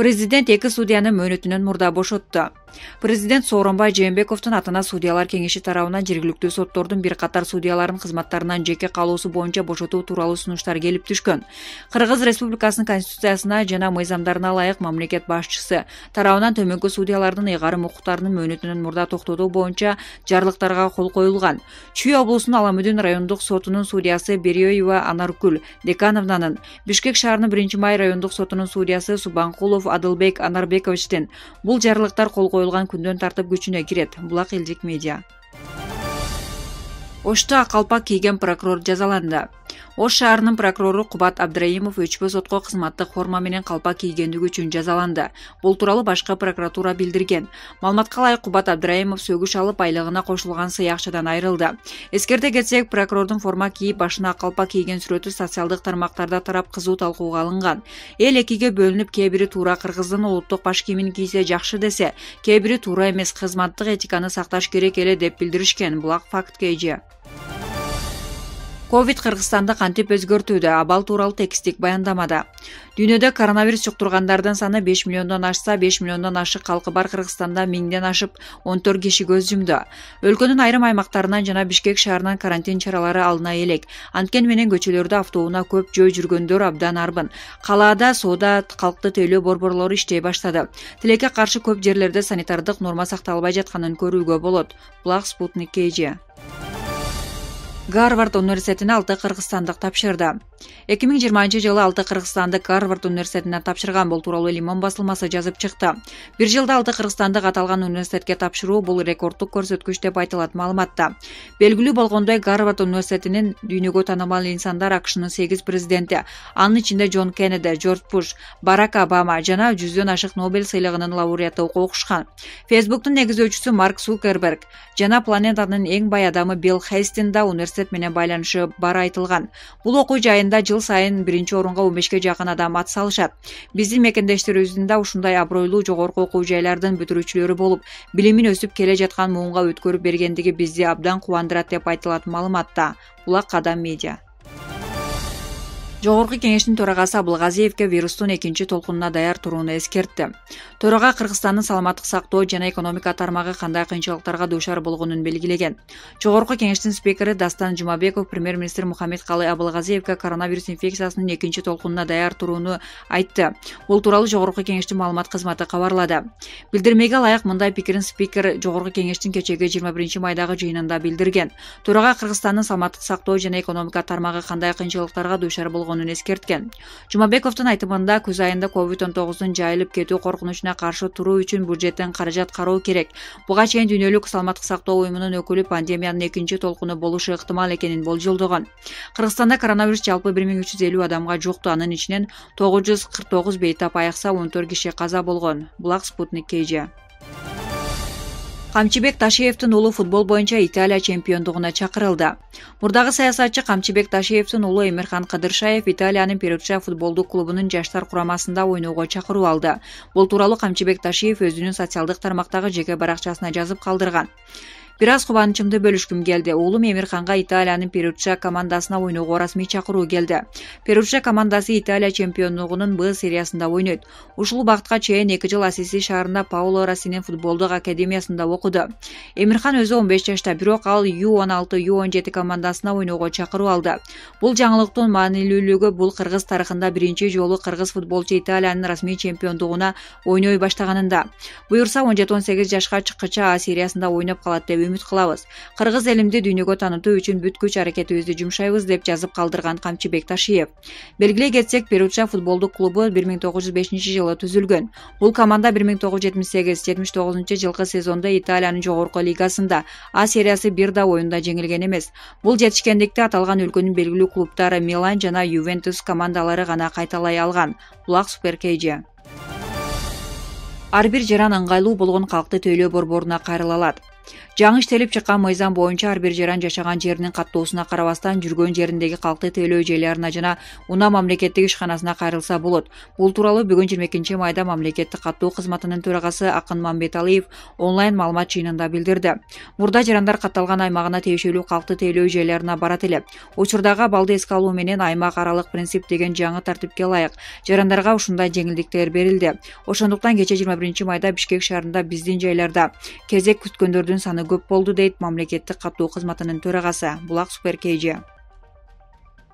Президент эки судьяны мөөнөтүнөн мурда бошотту. Президент Сооронбай Жээнбековдун атына судьялар кеңеши тарабынан жергиликтүү соттордун бир катар судьяларын кызматтарынан жеке калуусу боюнча бошотуу тууралуу сунуштар келип түшкөн. Кыргыз Республикасынын конституциясына жана мыйзамдарына ылайык мамлекет башчысы тарабынан төмөнкү судьялардын ыйгарым укуктарынын мөөнөтүнөн мурда токтотуу боюнча жарлыктарга кол коюлган. Чүй облусунун Аламүдүн райондук сотунун судьясы Бериёева Анаркүл Декановнанын, Бишкек шаарынын 1-май райондук сотунун судьясы Субанкулов Адылбек Анарбековичтин бул жарлыктар кол коюлган күндөн тартып күчүнө кирет. Булак элдик медиа. Ошто калпак кийген прокурор жазаланды. Ош шаарынын прокурору Кубат Абдраимов өчпө сотко кызматтык форма менен калпак кийгендиги үчүн жазаланды. Бул тууралуу башкы прокуратура билдирген. Маалыматка ылайык Кубат Абдраимов сөгүш алып айлыгына кошулган сый акчадан айрылды. Эскерте кетсек, прокурордун форма кийип башына калпак кийген сүрөтү социалдык тармактарда тарап кызуу талкууга алынган. Эл экиге бөлүнүп, кээ бири туура кыргыздын улуттук баш кийимин кийсе жакшы десе, кээ бири туура эмес, кызматтык этиканы сакташ керек эле деп билдиришкен. Булак факт KG. Ковид Кыргызстанды кантип өзгөртүүдө? Абал тууралуу текстик баяндамада. Дүйнөдө коронавирус жуктургандардын саны 5 миллиондон ашса, 5 миллиондон ашык калкы бар Кыргызстанда 1000ден ашып 14 киши көз жумду. Өлкөнүн айрым аймактарынан жана Бишкек шаарынан карантин чаралары алына элек. Анткени менен көчөлөрдө автоунаа көп жөө жүргөндөр абдан арбын. Калаада соода, калкты тейлөө борборлору иштей баштады. Тилекке каршы көп жерлерде санитардык норма сакталбай жатканын көрүүгө болот. Булак Спутник KG. Гарвард университетине 6 кыргызстандык тапшырды. 2020-жылы 6 кыргызстандык Гарвард университетине тапшырган. Бул тууралуу Лимон басылмасы жазып чыкты. Бир жылда 6 кыргызстандык аталган университетке тапшыруу бул рекордтук көрсөткүч деп айтылат маалыматта. Белгилүү болгондой, Гарвард университетинин дүйнөгө таанымал инсандар АКШнын 8 президенти, анын ичинде Джон Кеннеди, Джордж Буш, Барак Обама жана 100дөн ашык Нобель сыйлыгынын лауреаты окушкан. Фейсбуктун негиздөөчүсү Марк Цукерберг жана планетанын эң бай адамы Билл Хейстин да университет менен байланышы бар айтылган. Бул окуу жайында жыл сайын 1-орунга 15ке жакын адам ат салышат. Биздин мекендештерибиздин да ушундай абройлуу жогорку окуу жайлардын бүтүрүүчүлөрү болуп, билимин өсүп келе жаткан муунга өткөрүп бергендиги бизди абдан кубандырат деп айтылат маалыматта. Булак Кадам медиа. Жогорку кеңештин төрагасы Абылгазиевке вирустун экинчи толкунуна даяр турууну эскертти. Төрага Кыргызстандын саламаттык сактоо жана экономика тармагы кандай кыйынчылыктарга дуушар болгонун белгилеген. Жогорку кеңештин спикери Дастан Жумабеков премьер-министр Мухаммедкалый Абылгазиевке коронавирус инфекциясынын экинчи толкунуна даяр турууну айтты. Бул тууралуу жогорку кеңештин маалымат кызматы кабарлады. Билдирмеге ылайык мындай пикирин спикер жогорку кеңештин кечеги 21-майдагы жыйынында билдирген. Төрага Кыргызстандын саламаттык сактоо жана экономика тармагы кандай кыйынчылыктарга дуушар болгонун эскерткен. Жумабековдун айтымында күз айында COVID-19 жайылып кетүү коркунучуна каршы туруу үчүн бюджеттен каражат кароо керек. Буга чейин Дүйнөлүк саламаттык сактоо уюмунун өкүлү пандемиянын экинчи толкуну болушу ыктымал экенин болжолдогон. Кыргызстанда коронавирус жалпы 1350 адамга жукту, анын ичинен 949 бейтап айыкса, 14 киши каза болгон. Булак Спутник KG. Камчыбек Ташиевдин уулу футбол боюнча Италия чемпиондугуна чакырылды. Мурдагы саясатчы Камчыбек Ташиевдин уулу Эмирхан Кадыршаев Италиянын Перучча футболдук клубунун жаштар курамасында ойноого чакыруу алды. Бул тууралуу Камчыбек Ташиев өзүнүн социалдык тармактагы жеке баракчасына жазып калдырган. Бир аз кубанычымды бөлүшкүм келди. Уулум Эмирханга Италиянын Перучча командасына ойноого расмий чакыруу келди. Перучча командасы Италия чемпиондугунун Б сериясында ойнойт. Ушул убакытка чейин 2 жыл Ассиси шаарында Паоло Рассинин футболдук академиясында окуду. Эмирхан өзү 15 жашта, бирок ал U16, U17 командасына ойноого чакыруу алды. Бул жаңылыктын маанилүүлүгү бул кыргыз тарыхында биринчи жолу кыргыз футболчу Италиянын расмий чемпиондугуна ойной баштаганында. Буюрса 17-18 жашка чыккыча А сериясында ойноп калат деп үмүт кылабыз. Кыргыз элимди дүйнөгө таанытуу үчүн бүт күч аракетибизди жумшайбыз деп жазып калдырган Камчыбек Ташиев. Белгилей кетсек, Перучча футболдук клубу 1905-жылы түзүлгөн. Бул команда 1978-79 жылкы сезондо Италиянын жогорку лигасында А сериясы бир да оюнда жеңилген эмес. Бул жетишкендикти аталган өлкөнүн белгилүү клубтары Милан жана Ювентус командалары гана кайталай алган. Булак Супер KG. Ар бир жаран ыңгайлуу болгон калкты тейлөө борборуна кайрыла алат. Жаңы иштелип чыккан мыйзам боюнча ар бир жаран жашаган жеринин каттоосуна карабастан жүргөн жериндеги калкты тейлөө эжелерине жана унаа мамлекеттик ишканасына кайрылса болот. Бул тууралуу бүгүн 22 майда мамлекеттик каттоо кызматынын төрагасы Акын Мамбеталиев онлайн маалымат жыйынында билдирди. Мурда жарандар катталган аймагына тиешелүү калкты тейлөө эжелерине барат эле. Учурдагы абалды эске алуу менен аймак аралык принцип деген жаңы тартипке ылайык жарандарга ушундай жеңилдиктер берилди. Ошондуктан кече 21 майда Бишкек шаарында биздин жайларда кезек күткөндөрдүн саны көп болду дейт мамлекеттик каттоо кызматынын төрагасы Булак Супер KG.